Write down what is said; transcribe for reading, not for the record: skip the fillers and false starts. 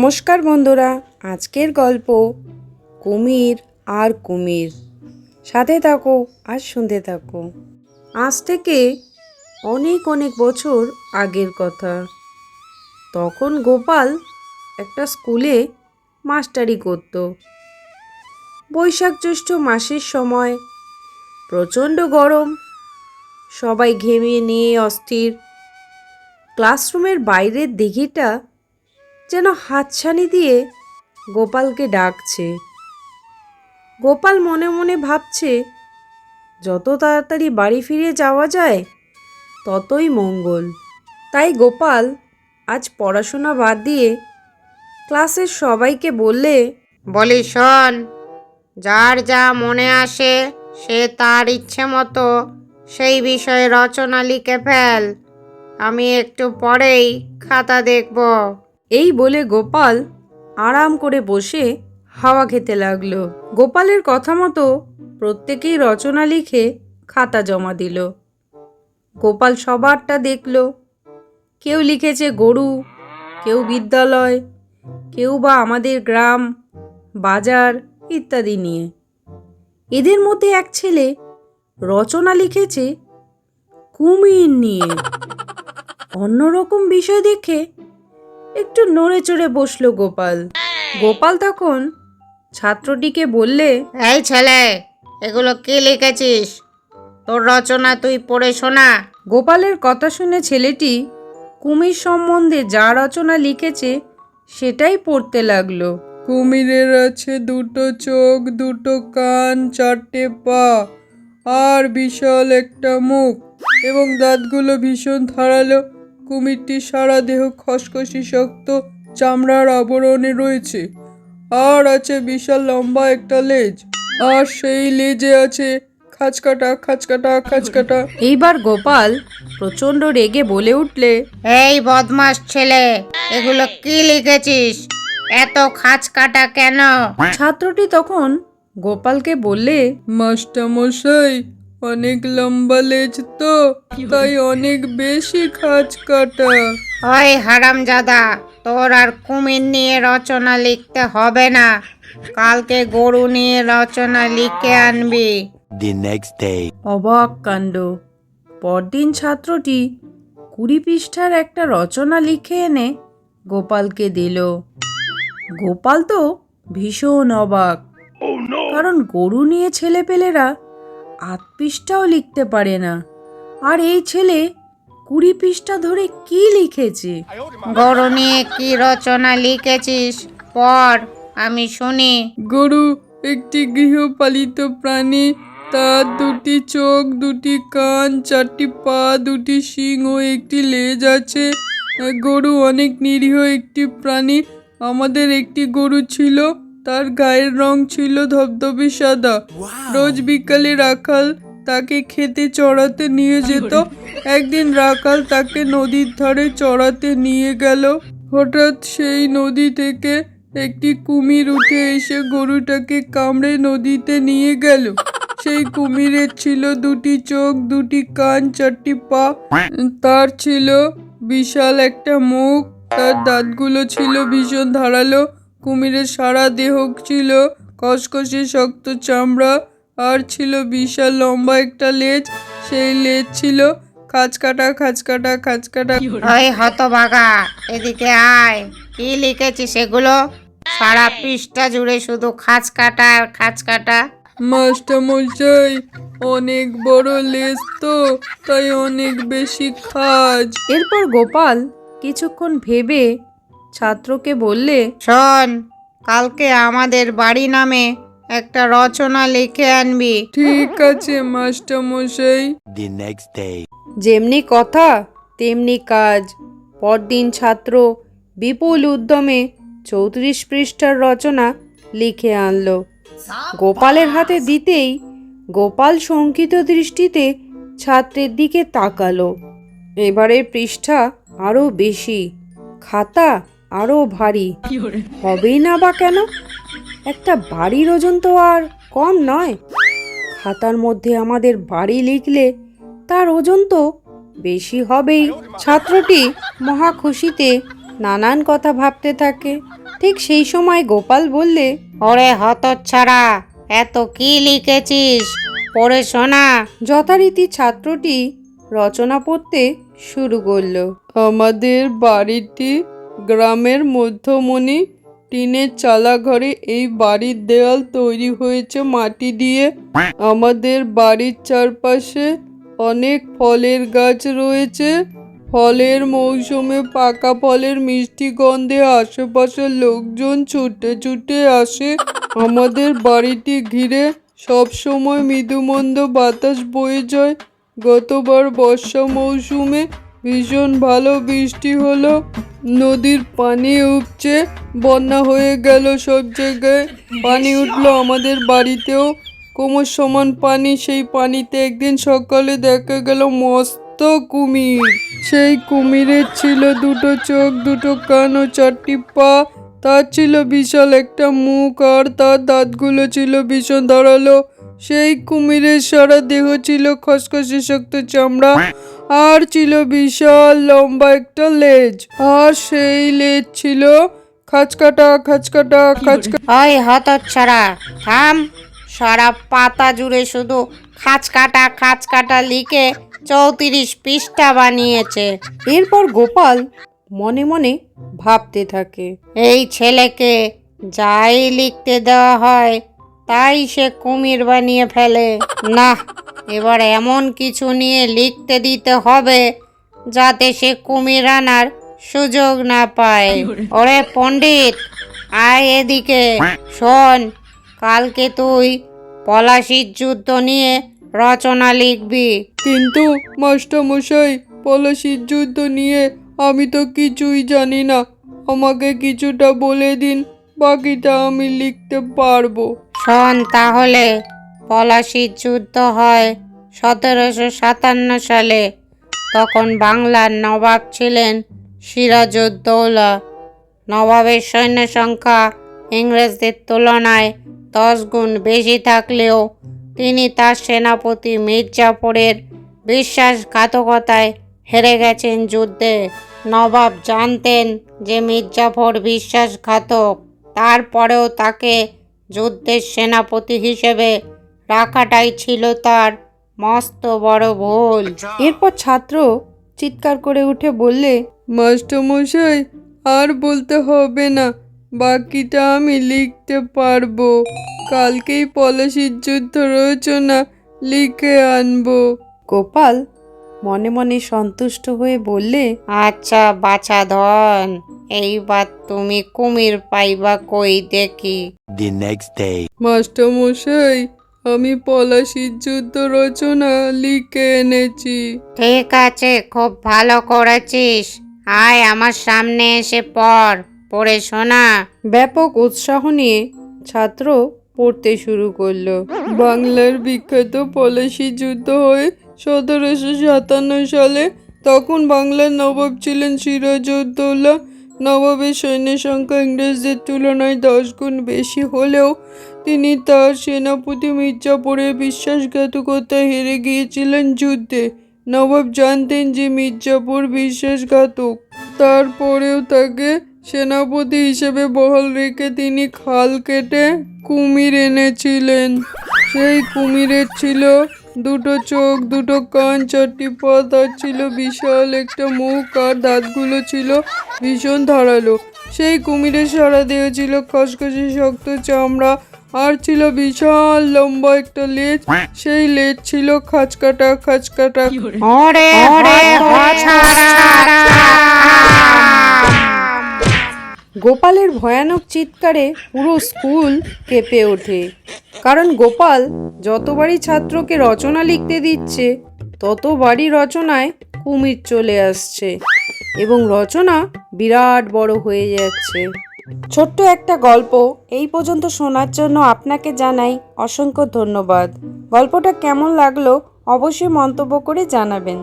নমস্কার বন্ধুরা, আজকের গল্প কুমির আর কুমির। সাথে থাকো আর শুনতে থাকো। আজ থেকে অনেক অনেক বছর আগের কথা। তখন গোপাল একটা স্কুলে মাস্টারি করত। বৈশাখ জ্যৈষ্ঠ মাসের সময় প্রচণ্ড গরম, সবাই ঘেমে নিয়ে অস্থির। ক্লাসরুমের বাইরের দিঘিটা যেন হাতছানি দিয়ে গোপালকে ডাকছে। গোপাল মনে মনে ভাবছে, যত তাড়াতাড়ি বাড়ি ফিরে যাওয়া যায় ততই মঙ্গল। তাই গোপাল আজ পড়াশোনা বাদ দিয়ে ক্লাসের সবাইকে বলি শোন, যার যা মনে আসে সে তার ইচ্ছে মতো সেই বিষয়ে রচনা লিখে ফেল। আমি একটু পরেই খাতা দেখব। এই বলে গোপাল আরাম করে বসে হাওয়া খেতে লাগলো। গোপালের কথা মতো প্রত্যেকেই রচনা লিখে খাতা জমা দিল। গোপাল সবারটা দেখল। কেউ লিখেছে গরু, কেউ বিদ্যালয়, কেউ বা আমাদের গ্রাম, বাজার ইত্যাদি নিয়ে। এদের মধ্যে এক ছেলে রচনা লিখেছে কুমির নিয়ে। অন্যরকম বিষয় দেখে একটু নড়ে চড়ে বসলো গোপাল। গোপাল তখন ছাত্রটিকে বললে, এই ছেলে, এগুলো কি লিখেছিস? তোর রচনা তুই পড়ে শোনা। গোপালের কথা শুনে ছেলেটি কুমির সম্বন্ধে যা রচনা লিখেছে সেটাই পড়তে লাগলো। কুমিরের আছে দুটো চোখ, দুটো কান, চারটে পা আর বিশাল একটা মুখ এবং দাঁতগুলো ভীষণ ধারালো। কুমিরটির সারা দেহ খসখসে শক্ত চামড়ার আবরণে রয়েছে। আর আছে বিশাল লম্বা একটা লেজ, আর সেই লেজে আছে খাঁচকাটা খাঁচকাটা খাঁচকাটা। এইবার গোপাল প্রচণ্ড রেগে বলে উঠলে, এই বদমাস ছেলে, এগুলো কি লিখেছিস? এত খাঁচ কাটা কেন? ছাত্রটি তখন গোপালকে বললে, মাস্টারমশাই, অনেক লম্বা লেজ তো, তাই অনেক বেশি খাঁচ কাটা। ওই হারামজাদা, তোর আর কুমির নিয়ে রচনা লিখতে হবে না। কালকে গরু নিয়ে রচনা লিখে আনবি। The next day. অবাক কাণ্ড! পরদিন ছাত্রটি 20 পৃষ্ঠার একটা রচনা লিখে এনে গোপালকে দিল। গোপাল তো ভীষণ অবাক, কারণ গরু নিয়ে ছেলেপেলেরা 8 পৃষ্ঠাও লিখতে পারে না। আর এই ছেলে 20 পৃষ্ঠা ধরে কি লিখেছে? গরু নিয়ে কি রচনা লিখেছিস? পড়, আমি শুনি। গরু একটি গৃহপালিত প্রাণী। তার দুটি চোখ, দুটি কান, চারটি পা, দুটি শিং ও একটি লেজ আছে। গরু অনেক নিরীহ একটি প্রাণী। আমাদের একটি গরু ছিল, তার গায়ের রং ছিল ধবধবে সাদা। রোজ বিকালে রাখাল তাকে খেতে চড়াতে নিয়ে যেত। একদিন রাখাল তাকে নদীর ধারে চড়াতে নিয়ে গেল। হঠাৎ সেই নদী থেকে একটি কুমির উঠে এসে গরুটাকে কামড়ে নদীতে নিয়ে গেল। সেই কুমিরের ছিল দুটি চোখ, দুটি কান, চারটি পা। তার ছিল বিশাল একটা মুখ। তার দাঁতগুলো ছিল ভীষণ ধারালো। কুমিরের সারা দেহ ছিল খসখসে শক্ত চামড়া, আর ছিল বিশাল লম্বা একটা লেজ। সেই লেজ ছিল খাঁচকাটা খাঁচকাটা খাঁচকাটা। ওই হতভাগা, এদিকে আয়। কি লিখেছিস এগুলো? সারা পৃষ্ঠা জুড়ে শুধু খাঁচ কাটা আর খাঁচ কাটা। মাস্টারমশাই, অনেক বড় লেজ তো, তাই অনেক বেশি খাজ। এরপর গোপাল কিছুক্ষণ ভেবে ছাত্রকে বললে, শোন, কালকে আমাদের বাড়ি নামে একটা রচনা লিখে আনবি। ঠিক আছে মাস্টারমশাই। The next day. যেমনি কথা তেমনি কাজ। পরদিন ছাত্র বিপুল উদ্যমে 34 পৃষ্ঠার রচনা লিখে আনলো। গোপালের হাতে দিতেই গোপাল শঙ্কিত দৃষ্টিতে ছাত্রের দিকে তাকালো। এবারের পৃষ্ঠা আরো বেশি, খাতা আরো ভারী। হবেই না বা কেন? একটা বাড়ির ওজন তো আর কম নয়। খাতার মধ্যে আমাদের বাড়ি লিখলে তার ওজন তো বেশি হবেই। ছাত্রটি মহা খুশিতে নানান কথা ভাবতে থাকে। ঠিক সেই সময় গোপাল বললে, ওরে হতচ্ছাড়া, এত কি লিখেছিস, পড়ে শোনা। যথারীতি ছাত্রটি রচনা পড়তে শুরু করলো। আমাদের বাড়িটি গ্রামের মধ্যমণি টিনের চালা ঘরে। এই বাড়ির দেওয়াল তৈরি হয়েছে মাটি দিয়ে। আমাদের বাড়ির চারপাশে অনেক ফলের গাছ রয়েছে। ফলের মৌসুমে পাকা ফলের মিষ্টি গন্ধে আশেপাশের লোকজন ছুটে ছুটে আসে। আমাদের বাড়িটি ঘিরে সবসময় মৃদুমন্দ বাতাস বয়ে যায়। গতবার বর্ষা মৌসুমে ভীষণ ভালো বৃষ্টি হলো। নদীর পানি উপচে বন্যা হয়ে গেল, সব জায়গায় পানি উঠলো, আমাদের বাড়িতেও কোমর সমান পানি। সেই পানিতে একদিন সকালে দেখা গেল মস্ত কুমির। সেই কুমিরের ছিল দুটো চোখ, দুটো কান ও চারটি পা। তার ছিল বিশাল একটা মুখ আর তার দাঁতগুলো ছিল ভীষণ ধারালো। সেই কুমিরের সারা দেহ ছিল খসখসে শক্ত চামড়া, আর ছিল বিশাল লম্বা একটা লেজ, আর সেই লেজ ছিল খাঁচকাটা খাঁচকাটা খাঁচকাটা। ওই হতচ্ছাড়া, থাম। সারা পাতা জুড়ে শুধু খাঁচকাটা খাঁচকাটা লিখে 34 পৃষ্ঠা বানিয়েছে। এরপর গোপাল মনে মনে ভাবতে থাকে, এই ছেলেকে যাই লিখতে দেওয়া হয় তাই সে কুমির বানিয়ে ফেলে। না, এবার এমন কিছু নিয়ে লিখতে দিতে হবে যাতে সে কুমির আনার সুযোগ না পায়। ওরে পণ্ডিত, আয় এদিকে শোন। কালকে তুই পলাশির যুদ্ধ নিয়ে রচনা লিখবি। কিন্তু মাস্টারমশাই, পলাশির যুদ্ধ নিয়ে আমি তো কিছুই জানি না। আমাকে কিছুটা বলে দিন, বাকিটা আমি লিখতে পারবো। শোন তাহলে, পলাশির যুদ্ধ হয় 1757 সালে। তখন বাংলার নবাব ছিলেন সিরাজউদ্দৌলা। নবাবের সৈন্য সংখ্যা ইংরেজদের তুলনায় 10 গুণ বেশি থাকলেও তিনি তার সেনাপতি মির্জাফরের বিশ্বাসঘাতকতায় হেরে গেছেন যুদ্ধে। নবাব জানতেন যে মির্জাফর বিশ্বাসঘাতক, তারপরেও তাকে যুদ্ধের সেনাপতি হিসেবে রাখাটাই ছিল তার মস্ত বড় ভুল। এরপর ছাত্র চিৎকার করে উঠে বললে, মাস্টারমশাই, আর বলতে হবে না, বাকিটা আমি লিখতে পারবো। কালকেই পলাশির যুদ্ধ রচনা লিখে আনবো। গোপাল মনে মনে সন্তুষ্ট হয়ে বললে, আচ্ছা বাছাধন, এইবার তুমি কুমির পাইবা কই দেখি। The next day. মাস্টারমশাই, আমি পলাশির যুদ্ধ রচনা লিখে এনেছি। ঠিক আছে, খুব ভালো করেছিস। আয় আমার সামনে এসে পড়ে শোনা। ব্যাপক উৎসাহ নিয়ে ছাত্র পড়তে শুরু করলো। বাংলার বিখ্যাত পলাশির যুদ্ধ হয় 1757 সালে। তখন বাংলার নবাব ছিলেন সিরাজউদ্দৌলা। নবাবের সৈন্যের সংখ্যা ইংরেজদের তুলনায় 10 গুণ বেশি হলেও তিনি তার সেনাপতি মির্জাফরের বিশ্বাসঘাতকতায় হেরে গিয়েছিলেন যুদ্ধে। নবাব জানতেন যে মির্জাফর বিশ্বাসঘাতক, তারপরেও তাকে সেনাপতি হিসেবে বহাল রেখে তিনি খাল কেটে কুমির এনেছিলেন। সেই কুমিরের ছিল দুটো চোখ, দুটো কান, চারটি পা, তার ছিল বিশাল একটা মুখ আর দাঁতগুলো ছিল ভীষণ ধারালো। সেই কুমিরের সারা দেহ ছিল খসখসে শক্ত চামড়া, আর ছিল বিশাল লম্বা একটা লেজ। সেই লেজ ছিল খাঁচকাটা খাঁচকাটা। ওরে হতচ্ছাড়া! গোপালের ভয়ানক চিৎকারে পুরো স্কুল কেঁপে ওঠে। কারণ গোপাল যতবারই ছাত্রকে রচনা লিখতে দিচ্ছে, ততবারই রচনায় কুমির চলে আসছে এবং রচনা বিরাট বড় হয়ে যাচ্ছে। ছোট্ট একটা গল্প এই পর্যন্ত শোনার জন্য আপনাকে জানাই অসংখ্য ধন্যবাদ। গল্পটা কেমন লাগলো অবশ্যই মন্তব্য করে জানাবেন।